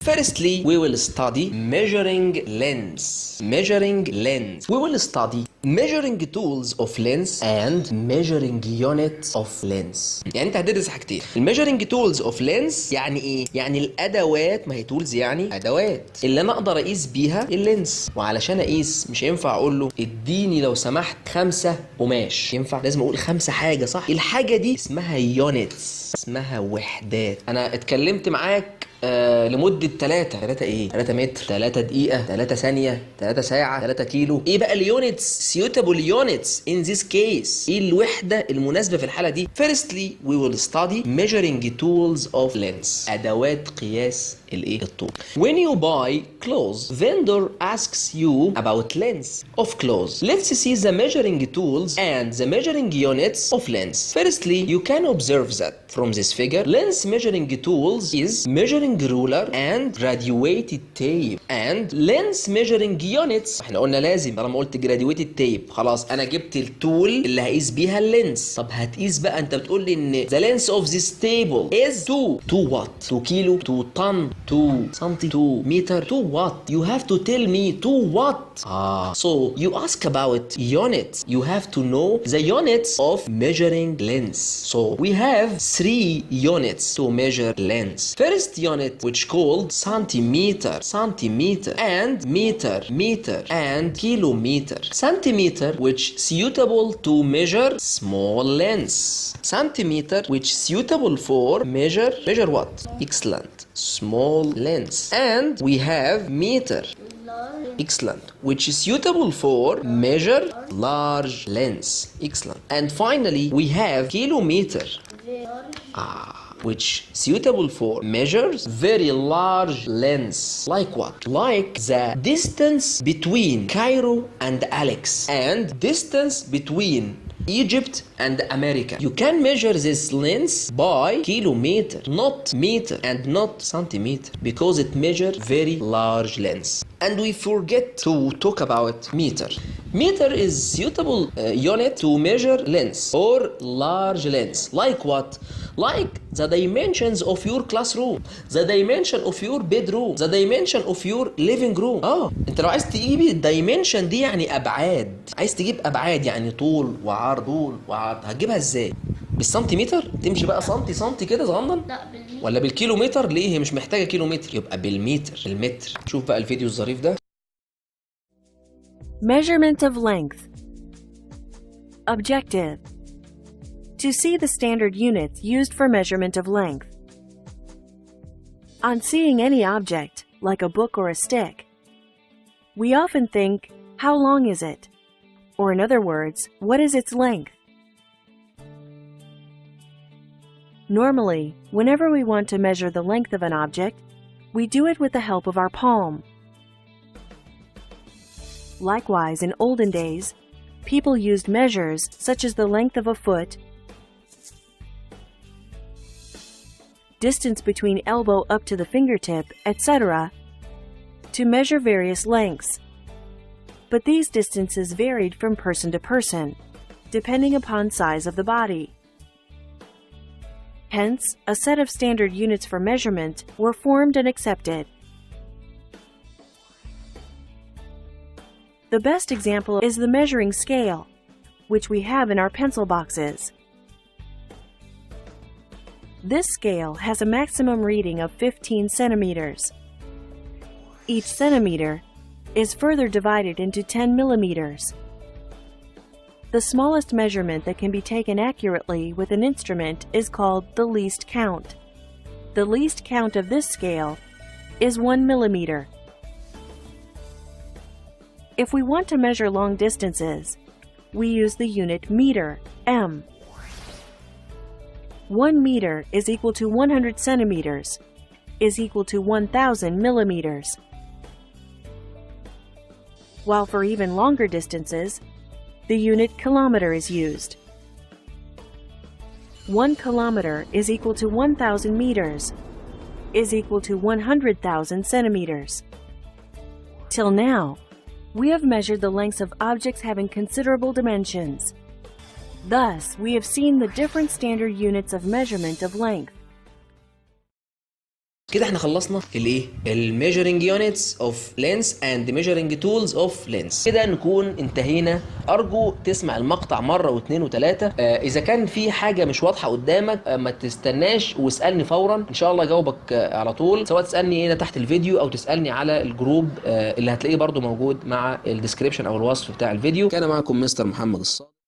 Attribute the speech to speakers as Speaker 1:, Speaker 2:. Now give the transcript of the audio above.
Speaker 1: Firstly, we will study measuring lens. Measuring lens. We will study measuring tools of lens and measuring units of lens. يعني انت هتدرس حاجتين. الميجرنج تولز اوف لينس يعني ايه؟ يعني الادوات، ما هي تولز يعني ادوات اللي انا اقدر اقيس بيها اللينس. وعلشان اقيس مش هينفع اقول له اديني لو سمحت 5 قماش، ينفع لازم اقول 5 حاجه، صح؟ الحاجه دي اسمها يونتس، اسمها وحدات. انا اتكلمت معاك لمدة 3 متر، 3 دقيقة، 3 ثانية، 3 ساعة، 3 كيلو. ايه بقى اليونتس؟ suitable units in this case. ايه الوحدة المناسبة في الحالة دي؟ Firstly, we will study measuring tools of lens. أدوات قياس الطول. When you buy clothes, vendor asks you about length of clothes. Let's see the measuring tools and the measuring units of length. Firstly, you can observe that from this figure, length measuring tools is measuring ruler and graduated tape. And length measuring units، احنا قلنا لازم طالما قلت graduated tape خلاص انا جبت التول اللي هقيس بيها اللينس. طب هتقيس بقى، انت بتقول لي ان the length of this table is 2 watt، 2 كيلو، 2 طن، 2 سنتي، 2 متر، 2 watt. You have to tell me 2 watt. So you ask about units. You have to know the units of measuring length. So we have 3 units to measure length. First unit, which called centimeter, and meter, and kilometer. Centimeter, which suitable to measure small lengths. Centimeter, which suitable for measure what? Excellent. Small lengths. And we have meter. Excellent. Which is suitable for measure large lengths. Excellent. And finally, we have kilometer. Which suitable for measures very large lengths. Like what? Like the distance between Cairo and Alex and distance between Egypt and America. You can measure this length by kilometer, not meter and not centimeter, because it measures very large lengths. And we forget to talk about meter. Meter is suitable unit to measure length or large length. Like what? Like the dimensions of your classroom, the dimension of your bedroom, the dimension of your living room. انت لو عايز تجيب الدايمنشن دي يعني ابعاد، عايز تجيب ابعاد يعني طول وعرض، هتجيبها ازاي؟ بالسنتيمتر؟ تمشي بقى سنتي كده صغنن؟ لا بالمتر. ولا بالكيلومتر؟ ليه؟ هي مش محتاجه كيلومتر، يبقى بالمتر، المتر. شوف بقى الفيديو الظريف ده.
Speaker 2: Measurement of length. Objective: to see the standard units used for measurement of length. On seeing any object, like a book or a stick, we often think, how long is it? Or in other words, what is its length? Normally, whenever we want to measure the length of an object, we do it with the help of our palm. Likewise, in olden days, people used measures such as the length of a foot, distance between elbow up to the fingertip, etc., to measure various lengths. But these distances varied from person to person, depending upon size of the body. Hence, a set of standard units for measurement were formed and accepted. The best example is the measuring scale, which we have in our pencil boxes. This scale has a maximum reading of 15 centimeters. Each centimeter is further divided into 10 millimeters. The smallest measurement that can be taken accurately with an instrument is called the least count. The least count of this scale is 1 millimeter. If we want to measure long distances, we use the unit meter, m. 1 meter is equal to 100 centimeters, is equal to 1,000 millimeters. While for even longer distances, the unit kilometer is used. 1 kilometer is equal to 1,000 meters, is equal to 100,000 centimeters. Till now, we have measured the lengths of objects having considerable dimensions. Thus, we have seen the different standard units of measurement of length.
Speaker 1: كده احنا خلصنا الايه؟ الميجرنج يونتس اوف لينس اند ميجرنج تولز اوف لينس. كده نكون انتهينا. ارجو تسمع المقطع مره واثنين وثلاثه. اذا كان في حاجه مش واضحه قدامك ما تستناش واسالني فورا، ان شاء الله اجاوبك على طول، سواء تسالني هنا تحت الفيديو او تسالني على الجروب اللي هتلاقيه برضو موجود مع الديسكريبشن او الوصف بتاع الفيديو. كان معكم مستر محمد الصادق.